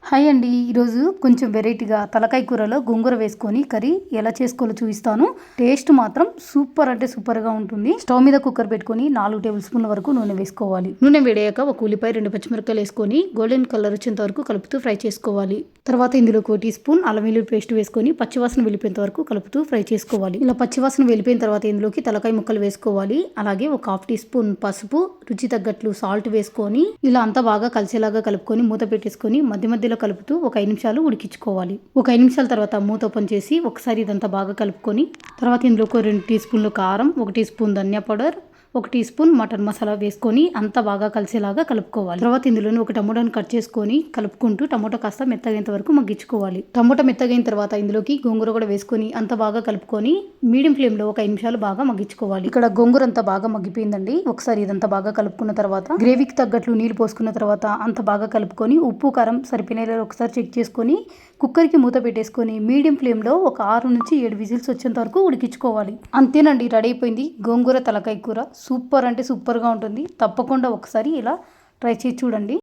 Hi అండి. ఈరోజు కొంచెం వెరైటీగా తలకాయ కూరలో గోంగూర వేసుకొని కర్రీ ఎలా చేసుకోవాలో చూపిస్తాను. టేస్ట్ మాత్రం సూపర్ అంటే సూపర్గా ఉంటుంది. స్టవ్ మీద కుక్కర్ పెట్టుకొని 4 టేబుల్ స్పూన్ల వరకు నూనె వేసుకోవాలి. నూనె వేడయ్యాక ఒక ఉల్లిపాయ 2 పచ్చిమిరపకాయలు వేసుకొని గోల్డెన్ కలర్ వచ్చేంత వరకు కలుపుతూ ఫ్రై చేసుకోవాలి. తర్వాత ఇందులో 1 టీ స్పూన్ అల్లం వెల్లుల్లి పేస్ట్ వేసుకొని పచ్చివాసన వెళ్ళిపోయేంత వరకు కలుపుతూ ఫ్రై చేసుకోవాలి. ఇలా పచ్చివాసన వెళ్ళిపోయిన తర్వాత ఇందులోకి తలకాయ ముక్కలు వేసుకోవాలి. అలాగే ఒక 1/2 టీ స్పూన్ పసుపు, రుచి తగ్గట్లు సాల్ట్ వేసుకొని ఇలా అంతా బాగా కలిసేలాగా కలుపుకొని మూత పెట్టేసుకొని మధ్య మధ్యలో కలుపుతూ ఒక 5 నిమిషాలు ఉడికించుకోవాలి. ఒక 5 నిమిషాల తర్వాత మూత ఓపెన్ చేసి ఒకసారి ఇదంతా బాగా కలుపుకొని తర్వాత ఇందులో ఒక 2 టీ స్పూన్లు కారం, 1 టీ స్పూన్ ధనియా powder, 1 teaspoon mutton masala వేసుకొని అంతా బాగా కలిసేలాగా కలుపుకోవాలి. తర్వాత ఇందులోనే ఒక టమోటాను కట్ చేసుకొని కలుపుకుంటూ టమోటా కాస్త మెత్తగైనంత వరకు మగ్గించుకోవాలి. టమోటా మెత్తగైన తర్వాత ఇందులోకి గోంగూర కూడా వేసుకొని అంతా బాగా కలుపుకొని మీడియం ఫ్లేమ్ లో ఒక 5 నిమిషాలు బాగా మగ్గించుకోవాలి. ఇక్కడ గోంగూర అంతా బాగా మగ్గిపోయిందండి. ఒకసారి ఇదంతా బాగా కలుపుకున్న తర్వాత గ్రేవీకి తగ్గట్లు నీళ్లు పోసుకున్న తర్వాత అంత బాగా కలుపుకొని ఉప్పు కారం సరిపోయిన ఒకసారి చెక్ చేసుకొని కుక్కర్కి మూత పెట్టేసుకొని మీడియం ఫ్లేమ్లో ఒక 6 నుంచి 7 విజిల్స్ వచ్చేంత వరకు ఉడికించుకోవాలి. అంతేనండి, రెడీ అయిపోయింది గోంగూర తలకాయ కూర. సూపర్ అంటే సూపర్గా ఉంటుంది. తప్పకుండా ఒకసారి ఇలా ట్రై చేసి చూడండి.